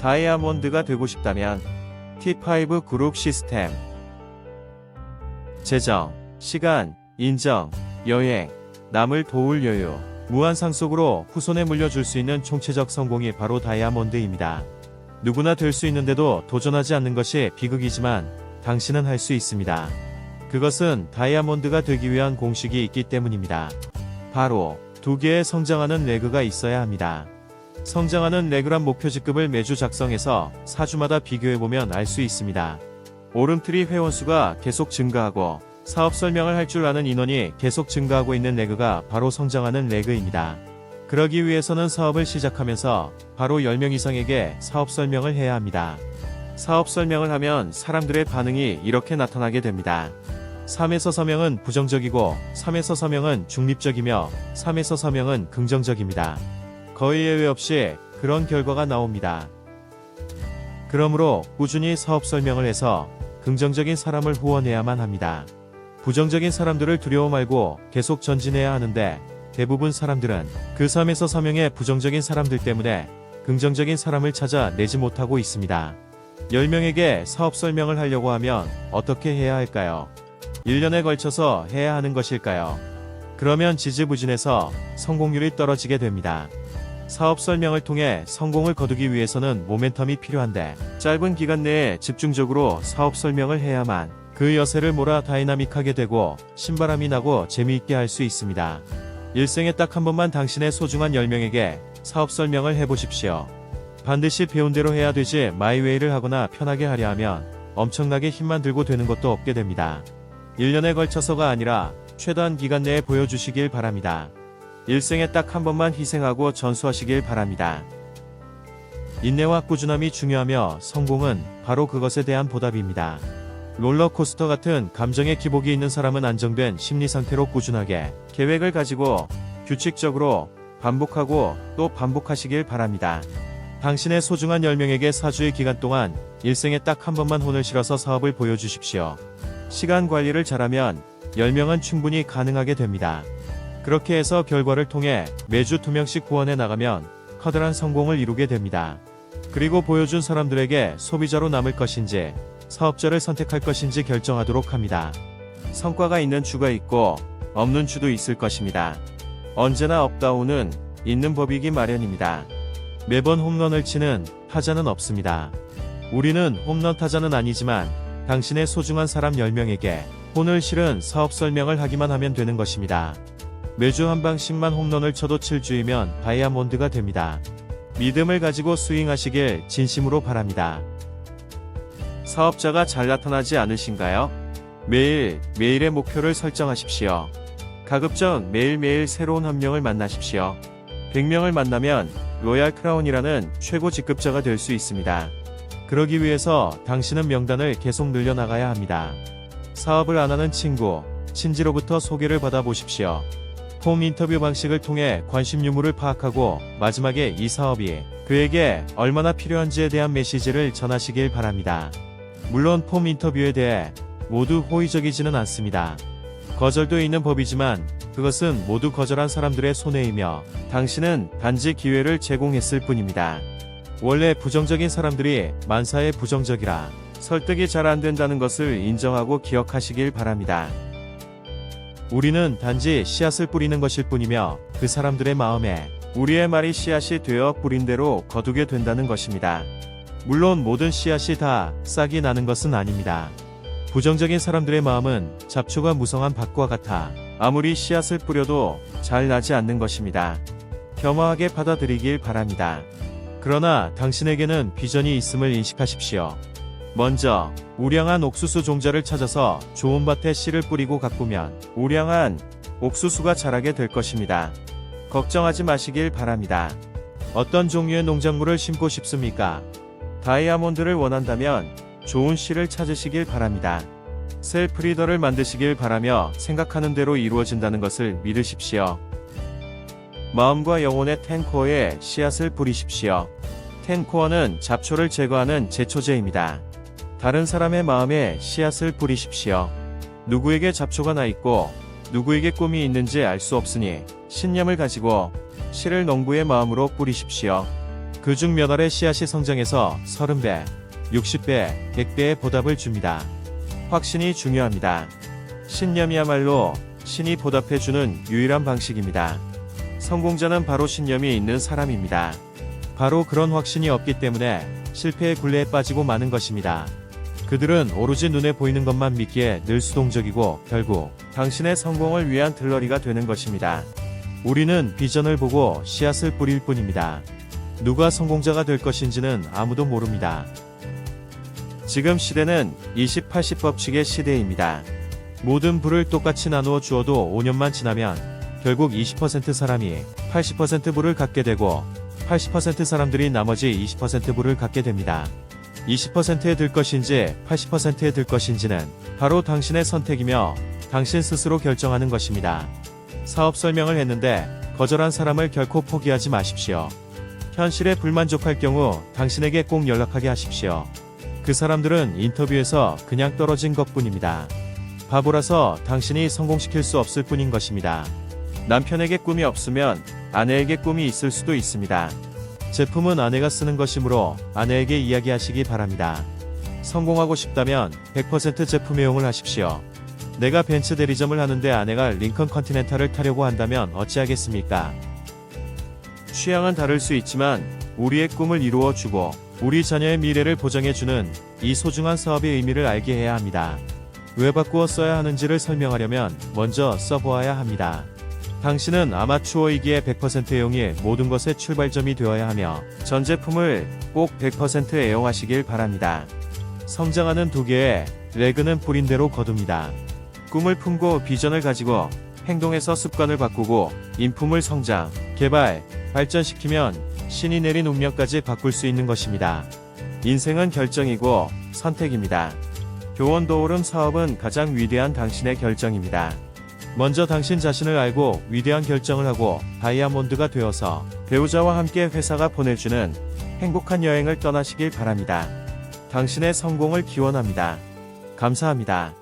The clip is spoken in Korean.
다이아몬드가 되고 싶다면 T5 그룹 시스템. 재정, 시간, 인정, 여행, 남을 도울 여유, 무한 상속으로 후손에 물려줄 수 있는 총체적 성공이 바로 다이아몬드입니다. 누구나 될 수 있는데도 도전하지 않는 것이 비극이지만 당신은 할 수 있습니다. 그것은 다이아몬드가 되기 위한 공식이 있기 때문입니다. 바로 2개의 성장하는 레그가 있어야 합니다. 성장하는 레그란 목표 직급을 매주 작성해서 4주마다 비교해보면 알 수 있습니다. 오름트리 회원수가 계속 증가하고 사업 설명을 할 줄 아는 인원이 계속 증가하고 있는 레그가 바로 성장하는 레그입니다. 그러기 위해서는 사업을 시작하면서 바로 10명 이상에게 사업 설명을 해야 합니다. 사업 설명을 하면 사람들의 반응이 이렇게 나타나게 됩니다. 3에서 4명은 부정적이고 3에서 4명은 중립적이며 3에서 4명은 긍정적입니다. 거의 예외 없이 그런 결과가 나옵니다. 그러므로 꾸준히 사업 설명을 해서 긍정적인 사람을 후원해야만 합니다. 부정적인 사람들을 두려워 말고 계속 전진해야 하는데 대부분 사람들은 그 3에서 4명의 부정적인 사람들 때문에 긍정적인 사람을 찾아 내지 못하고 있습니다. 10명에게 사업 설명을 하려고 하면 어떻게 해야 할까요? 1년에 걸쳐서 해야 하는 것일까요? 그러면 지지부진해서 성공률이 떨어지게 됩니다. 사업 설명을 통해 성공을 거두기 위해서는 모멘텀이 필요한데 짧은 기간 내에 집중적으로 사업 설명을 해야만 그 여세를 몰아 다이나믹하게 되고 신바람이 나고 재미있게 할 수 있습니다. 일생에 딱 한 번만 당신의 소중한 10명에게 사업 설명을 해보십시오. 반드시 배운 대로 해야 되지 마이웨이를 하거나 편하게 하려 하면 엄청나게 힘만 들고 되는 것도 없게 됩니다. 1년에 걸쳐서가 아니라 최단 기간 내에 보여주시길 바랍니다. 일생에 딱 한 번만 희생하고 전수하시길 바랍니다. 인내와 꾸준함이 중요하며 성공은 바로 그것에 대한 보답입니다. 롤러코스터 같은 감정의 기복이 있는 사람은 안정된 심리 상태로 꾸준하게 계획을 가지고 규칙적으로 반복하고 또 반복하시길 바랍니다. 당신의 소중한 10명에게 4주의 기간 동안 일생에 딱 한 번만 혼을 실어서 사업을 보여주십시오. 시간 관리를 잘하면 10명은 충분히 가능하게 됩니다. 그렇게 해서 결과를 통해 매주 2명씩 후원해 나가면 커다란 성공을 이루게 됩니다. 그리고 보여준 사람들에게 소비자로 남을 것인지 사업자를 선택할 것인지 결정하도록 합니다. 성과가 있는 주가 있고 없는 주도 있을 것입니다. 언제나 업다운은 있는 법이기 마련입니다. 매번 홈런을 치는 타자는 없습니다. 우리는 홈런 타자는 아니지만 당신의 소중한 사람 10명에게 혼을 실은 사업 설명을 하기만 하면 되는 것입니다. 매주 한 방씩만 홈런을 쳐도 7주이면 다이아몬드가 됩니다. 믿음을 가지고 스윙하시길 진심으로 바랍니다. 사업자가 잘 나타나지 않으신가요? 매일의 목표를 설정하십시오. 가급적 매일매일 새로운 한 명을 만나십시오. 100명을 만나면 로얄 크라운이라는 최고 직급자가 될 수 있습니다. 그러기 위해서 당신은 명단을 계속 늘려나가야 합니다. 사업을 안 하는 친구, 친지로부터 소개를 받아보십시오. 폼 인터뷰 방식을 통해 관심 유무를 파악하고 마지막에 이 사업이 그에게 얼마나 필요한지에 대한 메시지를 전하시길 바랍니다. 물론 폼 인터뷰에 대해 모두 호의적이지는 않습니다. 거절도 있는 법이지만 그것은 모두 거절한 사람들의 손해이며 당신은 단지 기회를 제공했을 뿐입니다. 원래 부정적인 사람들이 만사에 부정적이라 설득이 잘 안된다는 것을 인정하고 기억하시길 바랍니다. 우리는 단지 씨앗을 뿌리는 것일 뿐이며 그 사람들의 마음에 우리의 말이 씨앗이 되어 뿌린 대로 거두게 된다는 것입니다. 물론 모든 씨앗이 다 싹이 나는 것은 아닙니다. 부정적인 사람들의 마음은 잡초가 무성한 밭과 같아 아무리 씨앗을 뿌려도 잘 나지 않는 것입니다. 겸허하게 받아들이길 바랍니다. 그러나 당신에게는 비전이 있음을 인식하십시오. 먼저 우량한 옥수수 종자를 찾아서 좋은 밭에 씨를 뿌리고 가꾸면 우량한 옥수수가 자라게 될 것입니다. 걱정하지 마시길 바랍니다. 어떤 종류의 농작물을 심고 싶습니까? 다이아몬드를 원한다면 좋은 씨를 찾으시길 바랍니다. 셀프 리더를 만드시길 바라며 생각하는 대로 이루어진다는 것을 믿으십시오. 마음과 영혼의 텐코어에 씨앗을 뿌리십시오. 텐코어는 잡초를 제거하는 제초제입니다. 다른 사람의 마음에 씨앗을 뿌리십시오. 누구에게 잡초가 나 있고 누구에게 꿈이 있는지 알 수 없으니 신념을 가지고 씨를 농부의 마음으로 뿌리십시오. 그중 몇 알의 씨앗이 성장해서 30배, 60배, 100배의 보답을 줍니다. 확신이 중요합니다. 신념이야말로 신이 보답해주는 유일한 방식입니다. 성공자는 바로 신념이 있는 사람입니다. 바로 그런 확신이 없기 때문에 실패의 굴레에 빠지고 마는 것입니다. 그들은 오로지 눈에 보이는 것만 믿기에 늘 수동적이고 결국 당신의 성공을 위한 들러리가 되는 것입니다. 우리는 비전을 보고 씨앗을 뿌릴 뿐입니다. 누가 성공자가 될 것인지는 아무도 모릅니다. 지금 시대는 20-80 법칙의 시대입니다. 모든 부를 똑같이 나누어 주어도 5년만 지나면 결국 20% 사람이 80% 부를 갖게 되고 80% 사람들이 나머지 20% 부를 갖게 됩니다. 20%에 들 것인지 80%에 들 것인지는 바로 당신의 선택이며 당신 스스로 결정하는 것입니다. 사업 설명을 했는데 거절한 사람을 결코 포기하지 마십시오. 현실에 불만족할 경우 당신에게 꼭 연락하게 하십시오. 그 사람들은 인터뷰에서 그냥 떨어진 것뿐입니다. 바보라서 당신이 성공시킬 수 없을 뿐인 것입니다. 남편에게 꿈이 없으면 아내에게 꿈이 있을 수도 있습니다. 제품은 아내가 쓰는 것이므로 아내에게 이야기하시기 바랍니다. 성공하고 싶다면 100% 제품 애용을 하십시오. 내가 벤츠 대리점을 하는데 아내가 링컨 컨티넨탈을 타려고 한다면 어찌하겠습니까? 취향은 다를 수 있지만 우리의 꿈을 이루어주고 우리 자녀의 미래를 보장해주는 이 소중한 사업의 의미를 알게 해야 합니다. 왜 바꾸어 써야 하는지를 설명하려면 먼저 써보아야 합니다. 당신은 아마추어이기에 100% 애용이 모든 것의 출발점이 되어야 하며 전 제품을 꼭 100% 애용하시길 바랍니다. 성장하는 두 개의 레그는 뿌린 대로 거둡니다. 꿈을 품고 비전을 가지고 행동에서 습관을 바꾸고 인품을 성장, 개발, 발전시키면 신이 내린 운명까지 바꿀 수 있는 것입니다. 인생은 결정이고 선택입니다. 교원도우름 사업은 가장 위대한 당신의 결정입니다. 먼저 당신 자신을 알고 위대한 결정을 하고 다이아몬드가 되어서 배우자와 함께 회사가 보내주는 행복한 여행을 떠나시길 바랍니다. 당신의 성공을 기원합니다. 감사합니다.